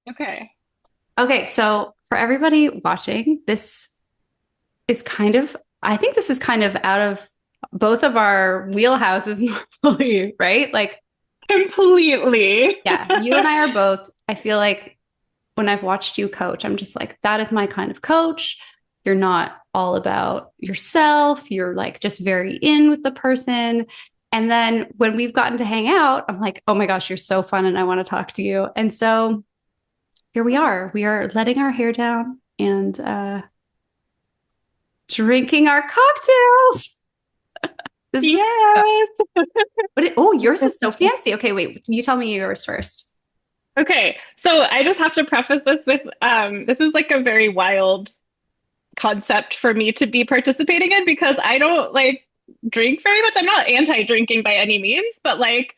Okay. Okay, so for everybody watching, this is kind of, I think this is kind of out of both of our wheelhouses normally, right? Like, Completely. yeah, you and I are both, I feel like when I've watched you coach, I'm just like, that is my kind of coach. You're not all about yourself. You're like just very in with the person. And then when we've gotten to hang out, I'm like, oh my gosh, you're so fun and I want to talk to you. And so here we are. We are letting our hair down and drinking our cocktails. This is Yes. oh, yours is so fancy. Okay, wait, you tell me yours first. Okay. So I just have to preface this with this is like a very wild concept for me to be participating in because I don't like drink very much. I'm not anti-drinking by any means, but like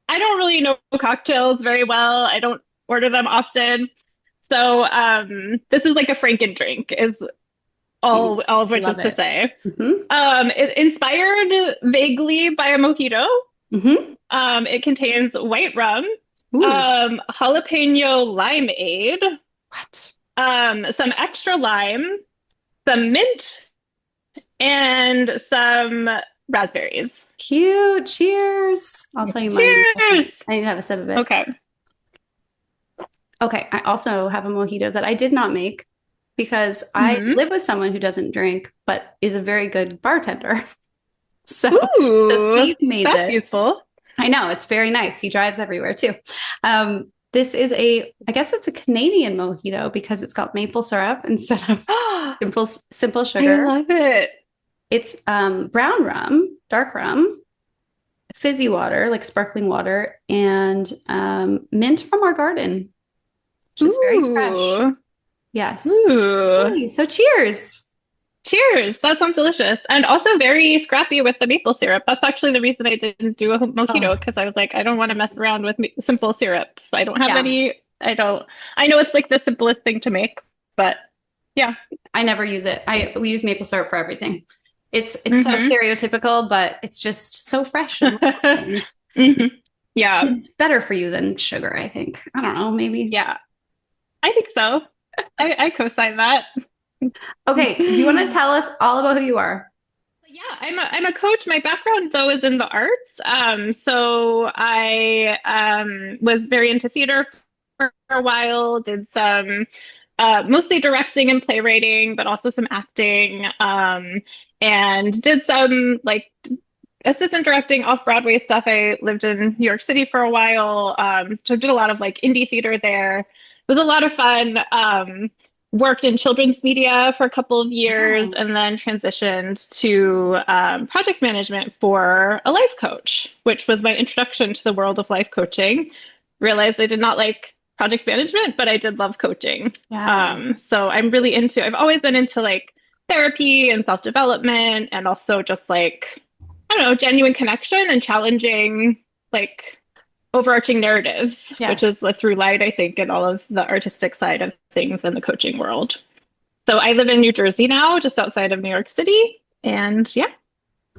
I don't really know cocktails very well. I don't order them often. So this is like a Franken drink is Cute. all of I which is love to it. say. Mm-hmm. It inspired vaguely by a mojito. Mm-hmm. It contains white rum, Ooh, jalapeno limeade, what? some extra lime, some mint, and some raspberries. Cute. Cheers. I'll tell you mine in a second. Cheers! I need to have a sip of it. Okay. Okay, I also have a mojito that I did not make because I Hmm. live with someone who doesn't drink, but is a very good bartender. So Ooh, Steve made that's this. useful. I know it's very nice. He drives everywhere too. This is I guess it's a Canadian mojito because it's got maple syrup instead of I simple sugar. love it. It's brown rum, dark rum, fizzy water, like sparkling water, and mint from our garden, which is very fresh. Ooh, Yes. ooh. Hey, so cheers. Cheers. That sounds delicious. And also very scrappy with the maple syrup. That's actually the reason I didn't do a mojito Oh, because I was like, I don't want to mess around with simple syrup. I don't have yeah. any. I don't. I know it's like the simplest thing to make, but yeah. I never use it. We use maple syrup for everything. It's so Hmm. stereotypical, but it's just so fresh and local, and Hmm. Yeah. it's better for you than sugar, I think. I don't know, maybe. Yeah. I think so. I co-sign that. Okay, do you want to tell us all about who you are? Yeah, I'm a coach. My background though is in the arts. So I was very into theater for a while, did some mostly directing and playwriting, but also some acting, and did some like assistant directing off Broadway stuff. I lived in New York City for a while, so did a lot of like indie theater there. It was a lot of fun. Worked in children's media for a couple of years Wow. and then transitioned to project management for a life coach, which was my introduction to the world of life coaching. Realized I did not like project management, but I did love coaching. Yeah. So I've always been into like therapy and self development and also just like, I don't know, genuine connection and challenging like overarching narratives, which is Yes. the through line, I think, in all of the artistic side of things in the coaching world. So I live in New Jersey now, just outside of New York City. And yeah,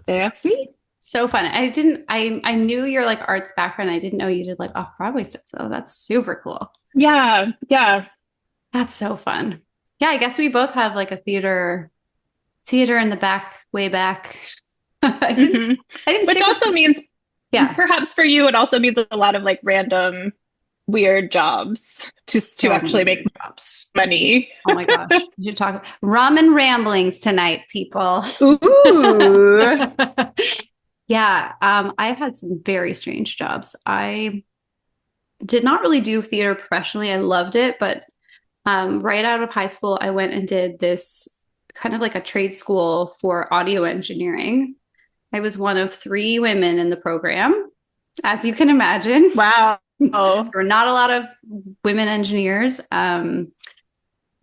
that's me. So fun. I knew your like arts background. I didn't know you did like off-Broadway stuff though. That's super cool. Yeah, yeah. That's so fun. Yeah, I guess we both have like a theater in the back, way back. I didn't Hmm. I didn't Which stick with also means, yeah. perhaps for you, it also means a lot of like random weird jobs to So many actually make weird jobs. money. Oh my gosh. We should talk rum and ramblings tonight, people. Ooh. Yeah, I've had some very strange jobs. I did not really do theater professionally. I loved it, but right out of high school, I went and did this kind of like a trade school for audio engineering. I was one of three women in the program, as you can imagine. Wow. There were not a lot of women engineers.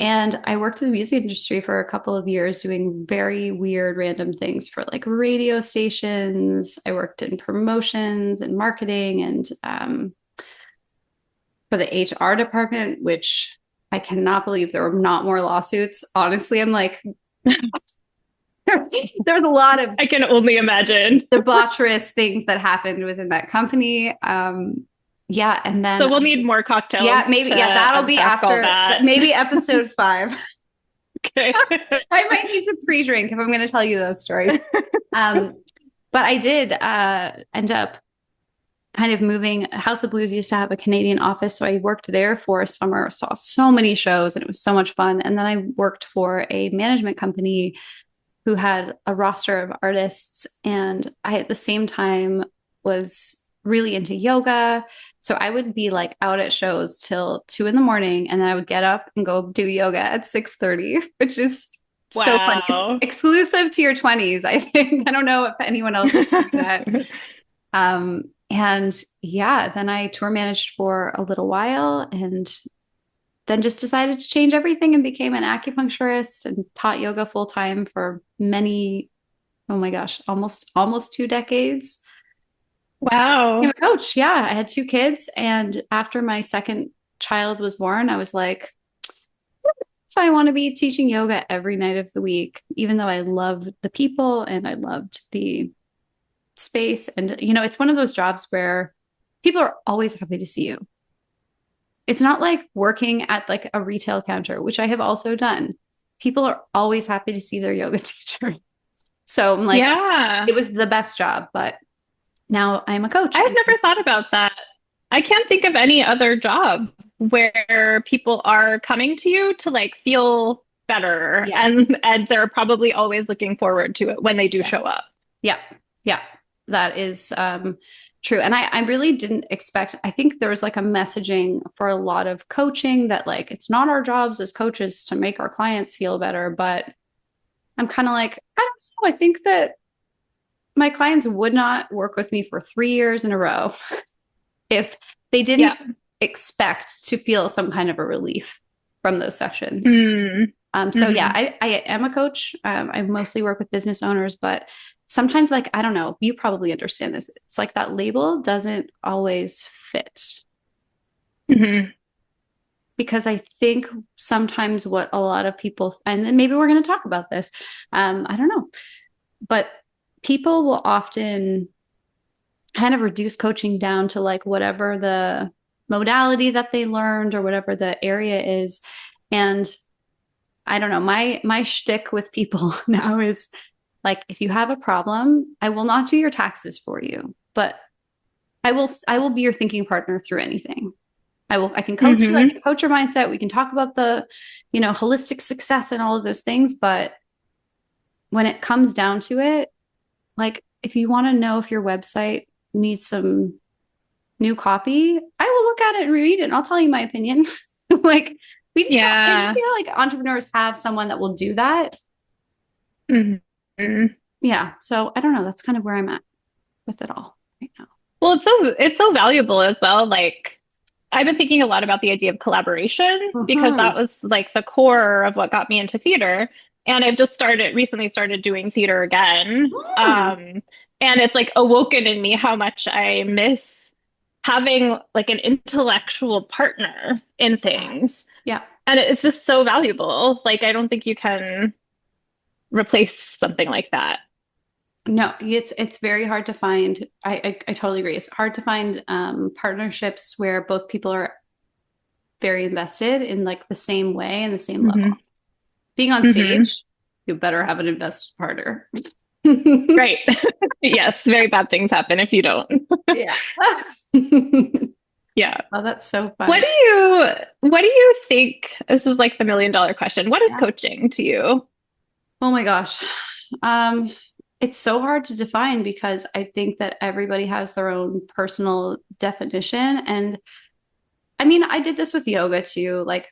And I worked in the music industry for a couple of years doing very weird, random things for like radio stations. I worked in promotions and marketing and for the HR department, which I cannot believe there were not more lawsuits. Honestly, I'm like, there's a lot of I can only imagine. debaucherous things that happened within that company. Yeah. And So then, we'll need more cocktails yeah, maybe, to yeah, that'll be unpack all after that. maybe episode 5. Okay. I might need to pre-drink if I'm going to tell you those stories. Um, but I did end up kind of moving. House of Blues used to have a Canadian office, so I worked there for a summer, saw so many shows, and it was so much fun. And then I worked for a management company who had a roster of artists, and I at the same time was really into yoga. So I would be like out at shows till 2 in the morning, and then I would get up and go do yoga at 6:30, which is so funny. It's Wow. exclusive to your 20s, I think. I don't know if anyone else is doing that. And yeah, then I tour managed for a little while and then just decided to change everything and became an acupuncturist and taught yoga full time for many, oh my gosh, almost 2 decades. I'm Wow. a coach. Yeah, I had 2 kids. And after my second child was born, I was like, if I want to be teaching yoga every night of the week, even though I loved the people and I loved the space. And, it's one of those jobs where people are always happy to see you. It's not like working at like a retail counter, which I have also done. People are always happy to see their yoga teacher. So I'm like, Yeah. it was the best job, but now I'm a coach. I've never thought about that. I can't think of any other job where people are coming to you to like feel better Yes. and they're probably always looking forward to it when they do show Yes. up. Yeah. Yeah. That is true. And I really didn't expect, I think there was like a messaging for a lot of coaching that like, it's not our jobs as coaches to make our clients feel better. But I'm kind of like, I don't know. I think that my clients would not work with me for 3 years in a row if they didn't Yeah. expect to feel some kind of a relief from those sessions. Mm. So yeah, Hmm. I am a coach. I mostly work with business owners, but sometimes like, I don't know, you probably understand this. It's like that label doesn't always fit Hmm. because I think sometimes what a lot of people, and then maybe we're going to talk about this. I don't know, but people will often kind of reduce coaching down to like whatever the modality that they learned or whatever the area is. And I don't know, my shtick with people now is like, if you have a problem, I will not do your taxes for you, but I will be your thinking partner through anything. I can coach you, I Hmm. can coach your mindset, we can talk about the, holistic success and all of those things, but when it comes down to it, like if you want to know if your website needs some new copy, I will look at it and read it and I'll tell you my opinion. Like we just don't, Yeah. like entrepreneurs have someone that will do that. Hmm. Yeah. So I don't know. That's kind of where I'm at with it all right now. Well, it's so valuable as well. Like I've been thinking a lot about the idea of collaboration because that Mm-hmm. was like the core of what got me into theater. And I've just recently started doing theater again. Mm. And it's like awoken in me how much I miss having like an intellectual partner in things. Yes. Yeah. And it's just so valuable. Like I don't think you can replace something like that. No, it's very hard to find. I totally agree. It's hard to find partnerships where both people are very invested in like the same way and the same level. Hmm. Being on Hmm. stage, you better have an invested partner. Yeah. Right. Yes, very bad things happen if you don't. Yeah. Oh, that's so What fun. do you what do you think? This is like the $1 million question. What is Yeah. coaching to you? Oh my gosh. Um, it's so hard to define because I think that everybody has their own personal definition. And I mean, I did this with yoga too. Like,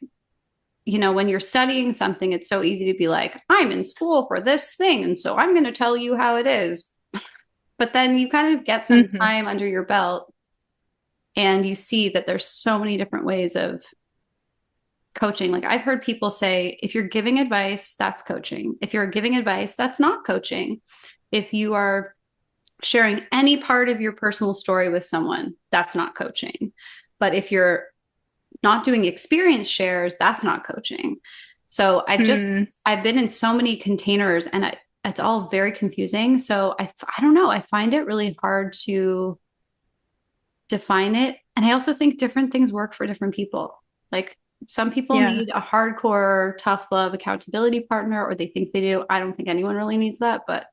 when you're studying something, it's so easy to be like, I'm in school for this thing. And so I'm going to tell you how it is. But then you kind of get some Hmm. time under your belt and you see that there's so many different ways of coaching. Like I've heard people say, if you're giving advice, that's coaching. If you're giving advice, that's not coaching. If you are sharing any part of your personal story with someone, that's not coaching. But if you're not doing experience shares, that's not coaching. So Hmm. I've been in so many containers and it's all very confusing. So I don't know. I find it really hard to define it. And I also think different things work for different people. Like some people Yeah. need a hardcore, tough love accountability partner, or they think they do. I don't think anyone really needs that, but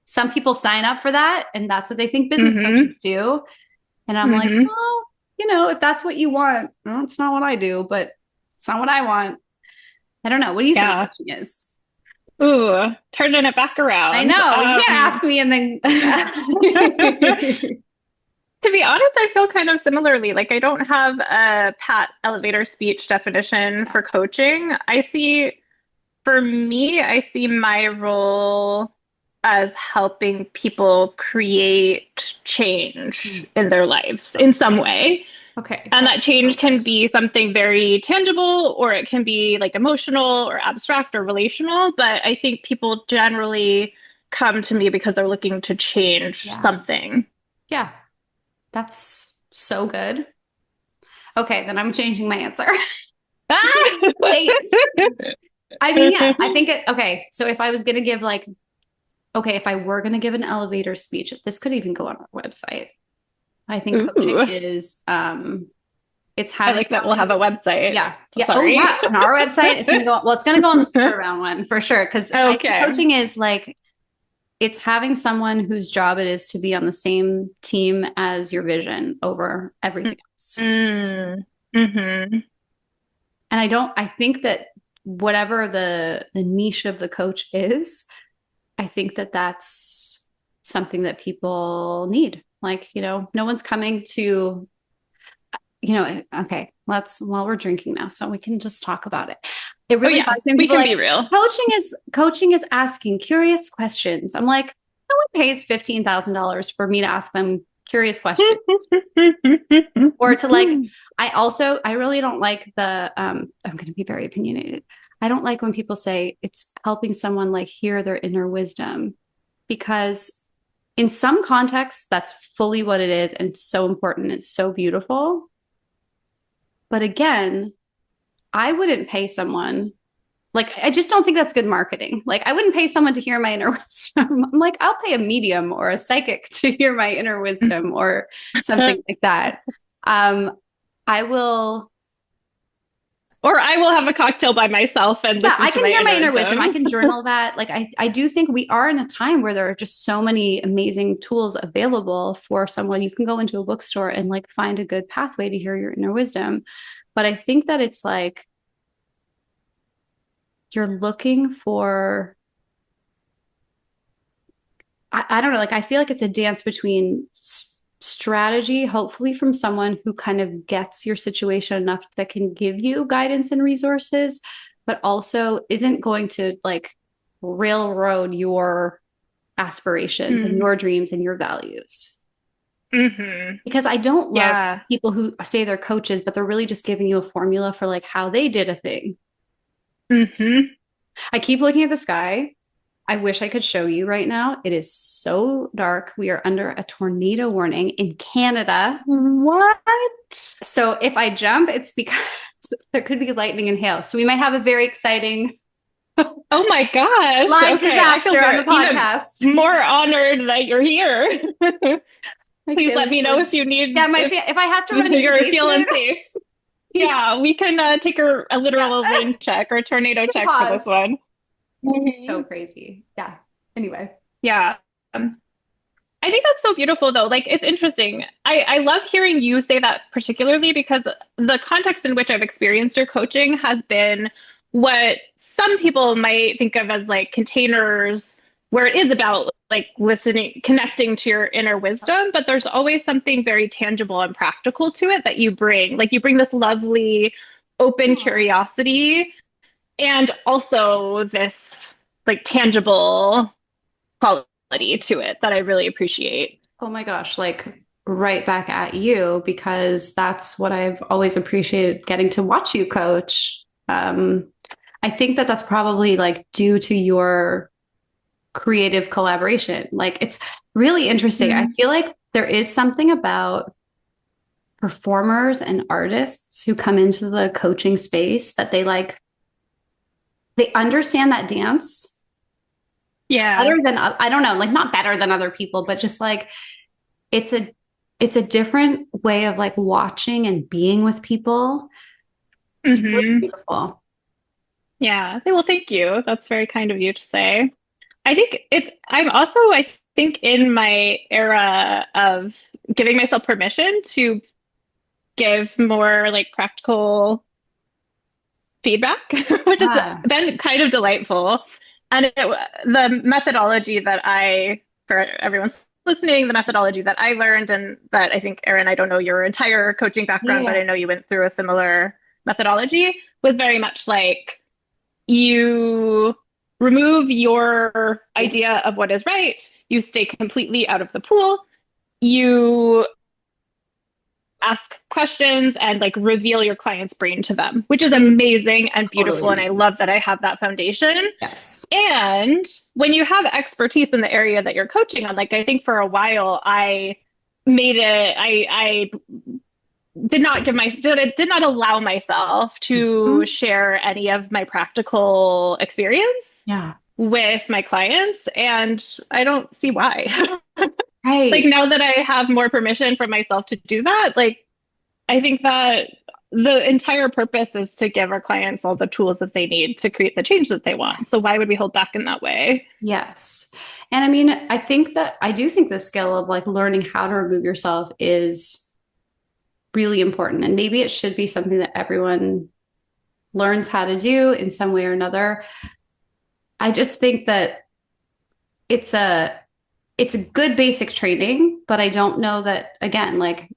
some people sign up for that and that's what they think business Mm-hmm. coaches do. And I'm like, Mm-hmm. well, if that's what you want, well, it's not what I do, but it's not what I want. I don't know. What do you think Yeah. coaching is? Ooh, turning it back I around. know. You can't ask me and then, yeah. To be honest, I feel kind of similarly. Like I don't have a pat elevator speech definition for coaching. For me, I see my role as helping people create change in their lives in some way. Okay. And that change can be something very tangible, or it can be like emotional or abstract or relational. But I think people generally come to me because they're looking to change Yeah. something. Yeah. That's so good. Okay. Then I'm changing my answer. Wait. I mean, yeah, I think okay. So if I was going to give like, okay, if I were going to give an elevator speech, this could even go on our website. I think coaching Ooh, is, it's I having like that we'll someone have a who's, website. yeah, yeah. Oh Sorry. yeah. On our website, it's going to go, well, it's going to go on the super round one for sure. Cause I think Okay. coaching is like, it's having someone whose job it is to be on the same team as your vision over everything else. Mm. Hmm. And I think that whatever the niche of the coach is, I think that that's something that people need. Like, no one's coming to, okay, while we're drinking now, so we can just talk about it. It Oh really yeah, bugs me when we people are can like, be real. coaching is asking curious questions. I'm like, no one pays $15,000 for me to ask them curious questions. Or to like, I really don't like I'm going to be very opinionated. I don't like when people say it's helping someone like hear their inner wisdom, because in some contexts that's fully what it is and it's so important, it's so beautiful. But again, I wouldn't pay someone, like I just don't think that's good marketing. Like I wouldn't pay someone to hear my inner wisdom. I'm like, I'll pay a medium or a psychic to hear my inner wisdom or something like that. Um, I will, Or I will have a cocktail by myself and yeah, listen I to can my hear my inner inner wisdom. I wisdom. can journal that. Like I do think we are in a time where there are just so many amazing tools available for someone. You can go into a bookstore and like find a good pathway to hear your inner wisdom. But I think that it's like you're looking for, I don't know, like I feel like it's a dance between strategy, hopefully from someone who kind of gets your situation enough that can give you guidance and resources, but also isn't going to like railroad your aspirations and Mm. your dreams and your values. Hmm. Because I don't love Yeah. people who say they're coaches, but they're really just giving you a formula for like how they did a thing. Hmm. I keep looking at the sky. I wish I could show you right now. It is so dark. We are under a tornado warning in Canada. What? So if I jump, it's because there could be lightning and hail. So we might have a very exciting Oh my gosh. live Okay. I feel disaster on very the even podcast. more honored that you're here. My Please let family's me know going. if you Yeah, need, if I have to if run to the you're feeling basement, safe. Yeah, we can take a yeah, literal rain check or tornado check for this pause. one. It's so Mhm. crazy. Yeah. Anyway. Yeah. I think that's so beautiful though. Like it's interesting. I love hearing you say that particularly because the context in which I've experienced your coaching has been what some people might think of as like containers where it is about like listening, connecting to your inner wisdom, but there's always something very tangible and practical to it that you bring. Like you bring this lovely open Oh, curiosity and also this like tangible quality to it that I really appreciate. oh my gosh, like right back at you because that's what I've always appreciated getting to watch you coach. I think that that's probably like due to your creative collaboration. Like it's really interesting. I Mm. feel like there is something about performers and artists who come into the coaching space that they understand that dance Yeah. better than, I don't know, like not better than other people, but just like it's a it's a different way of like watching and being with people. It's really Hmm. beautiful. Yeah. Well, thank you. That's very kind of you to say. I'm also, I think, in my era of giving myself permission to give more like practical feedback, which has Ah, been kind of delightful. And the methodology that for everyone listening, the methodology that I learned and that I think, Erin, I don't know your entire coaching background, but yeah. I know you went through a similar methodology, was very much like you remove your Yes. idea of what is right, you stay completely out of the pool, you ask questions and like reveal your client's brain to them, which is Mm, amazing and totally beautiful. And I amazing. love that I have that foundation. Yes. And when you have expertise in the area that you're coaching on, like I think for a while I made it, I did not allow myself to Mhm. share any of my practical experience Yeah. with my clients. And I don't see why. Like Right. now that I have more permission for myself to do that, like I think that the entire purpose is to give our clients all the tools that they need to create the change that they want. So why Yes. would we hold back in that way? Yes. And I mean, I do think the skill of like learning how to remove yourself is really important. And maybe it should be something that everyone learns how to do in some way or another. I just think that it's a it's a good basic training, but I don't know that again, like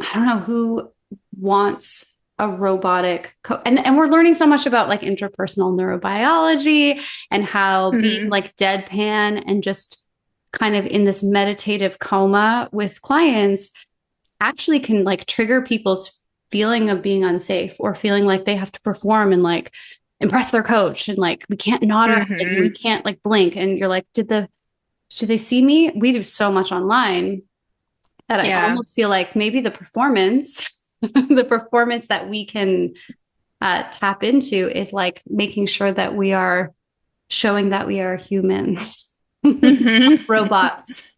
I don't know who wants a and we're learning so much about like interpersonal neurobiology and how being Hmm. like deadpan and just kind of in this meditative coma with clients actually can like trigger people's feeling of being unsafe or feeling like they have to perform and like impress their coach and like we can't nod our heads and we Hmm. can't like blink and you're like did they see me? We do so much online that I Yeah. almost feel like maybe the performance, the performance that we can tap into is like making sure that we are showing that we are humans, Hmm. robots.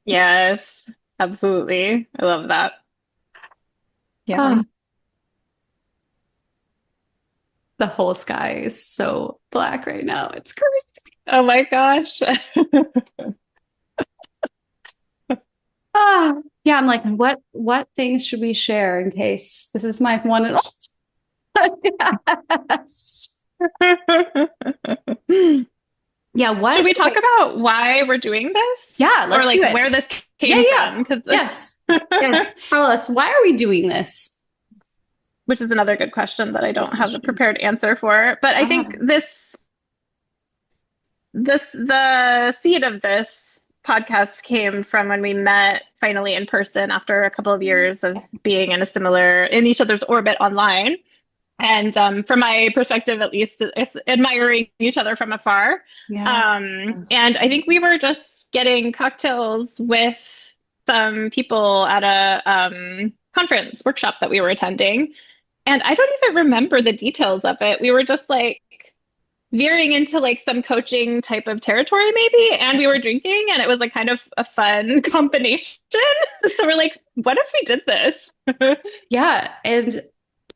Yes, absolutely. I love that. Yeah. Oh, the whole sky is so black right now. It's crazy. Oh my gosh. Ah, yeah, I'm like, what things should we share in case this is my one and only? Yes. Yeah, Should what? we talk Okay. about why we're doing this Yeah, or let's do like it. where this Yeah, came yeah. from? Because Yes. Yes. Tell us, why are we doing this? which is another good question that I Good don't have the question. prepared answer for. But I think Ah, the seed of this podcast came from when we met finally in person after a couple of years of being in each other's orbit online. And from my perspective, at least, it's admiring each other from afar. yes. And I think we were just getting cocktails with some people at a conference workshop that we were attending. And I don't even remember the details of it. We were just like veering into like some coaching type of territory, maybe. And we were drinking, and it was like kind of a fun combination. So we're like, what if we did this? Yeah. And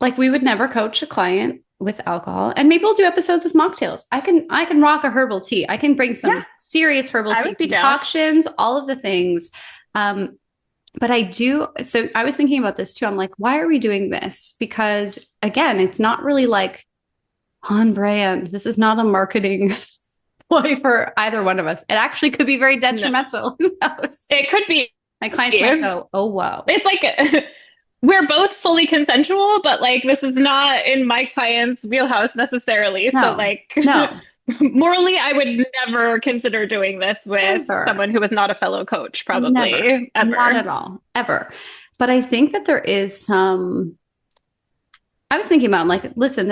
like we would never coach a client with alcohol. And maybe we'll do episodes with mocktails. I can rock a herbal tea. I can bring Yeah, some serious herbal I tea would be down. concoctions, all of the things. Um, but I do, so I was thinking about this too. I'm like, why are we doing this? Because again, it's not really like on brand. This is not a marketing ploy for either one of us. It actually could be very No, detrimental. Who knows? it could be. My clients might go, oh, wow. It's like we're both fully consensual, but like this is not in my client's wheelhouse necessarily. So No, like no, morally, I would never consider doing this with ever. someone who was not a fellow coach, Never. probably Not ever. at all. Ever. But I think that there is some. I was thinking about, I'm like, listen,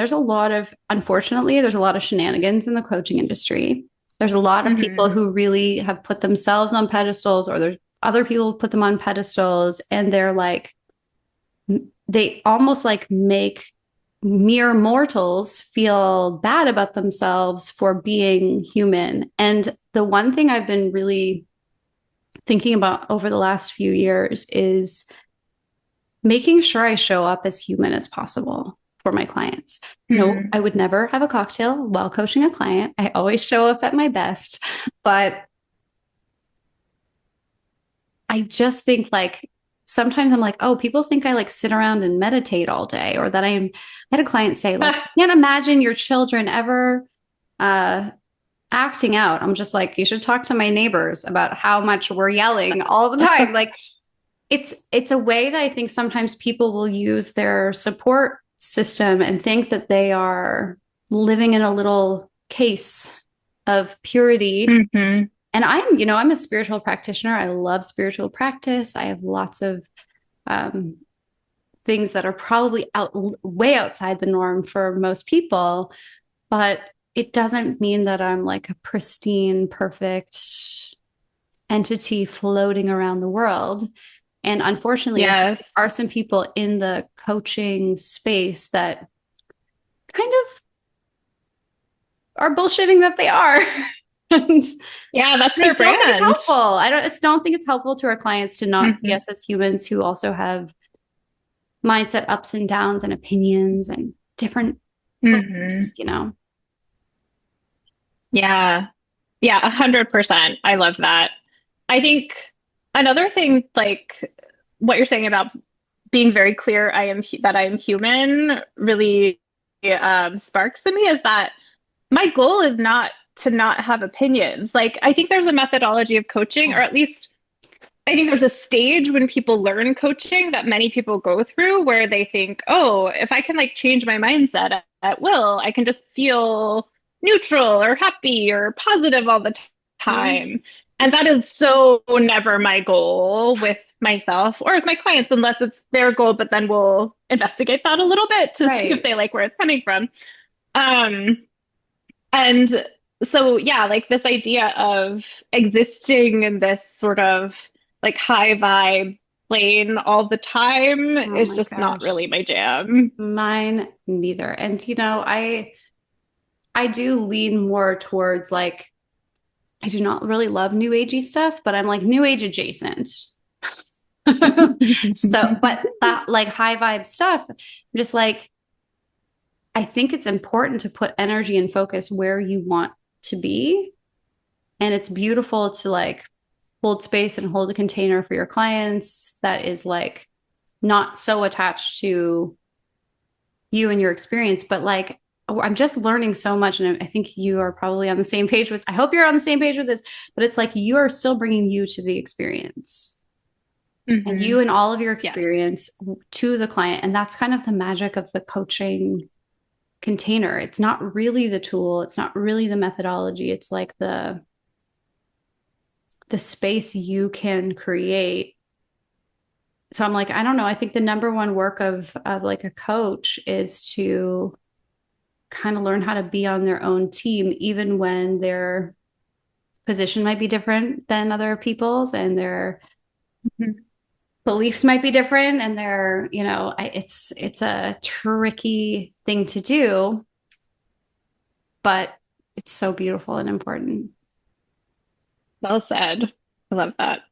unfortunately, there's a lot of shenanigans in the coaching industry. There's a lot of people Hmm. who really have put themselves on pedestals, or there's other people who put them on pedestals, and they're like, they almost like make mere mortals feel bad about themselves for being human. And the one thing I've been really thinking about over the last few years is making sure I show up as human as possible for my clients. No, Hmm. I would never have a cocktail while coaching a client. I always show up at my best, but I just think like sometimes I'm like, oh, people think I like sit around and meditate all day, or that I had a client say, like, can't imagine your children ever uh acting out. I'm just like, you should talk to my neighbors about how much we're yelling all the time. Like it's a way that I think sometimes people will use their support system and think that they are living in a little case of purity. Hmm. And I'm a spiritual practitioner. I love spiritual practice. I have lots of um, things that are probably way outside the norm for most people, but it doesn't mean that I'm like a pristine, perfect entity floating around the world. And unfortunately, I think there Yes. are some people in the coaching space that kind of are bullshitting that they are. And Yeah, that's I their don't think it's brand. helpful. I just don't think it's helpful to our clients to not see Hmm. us as humans who also have mindset ups and downs and opinions and different Hmm. beliefs. Yeah. Yeah, 100%. I love that. I think another thing, like what you're saying about being very clear, that I am human, really sparks in me is that my goal is not to not have opinions. Like, I think there's a methodology of coaching, or at Yes. least I think there's a stage when people learn coaching that many people go through where they think, oh, if I can like change my mindset at will, I can just feel neutral or happy or positive all the Mhm. time. And that is so never my goal with myself or with my clients, unless it's their goal, but then we'll investigate that a little bit to see if Right. they like where it's coming from. Um, and so, yeah, like this idea of existing in this sort of like high vibe plane all the time Oh is my just not gosh. really my jam. Mine neither. And I do lean more towards like I do not really love new agey stuff, but I'm like new age adjacent. So, but that like high vibe stuff, I'm just like I think it's important to put energy and focus where you want to be. And it's beautiful to like hold space and hold a container for your clients that is like not so attached to you and your experience, but like I'm just learning so much. And I think you are probably on the same page I hope you're on the same page with this, but it's like you are still bringing you to the experience and you Hmm. and all of your Yes. experience to the client. And that's kind of the magic of the coaching container. It's not really the tool, it's not really the methodology. It's like the space you can create. So I'm like, I don't know. I think the number one work of like a coach is to kind of learn how to be on their own team, even when their position might be different than other people's and their Mhm. beliefs might be different and it's a tricky thing to do, but it's so beautiful and important. Well said. I love that.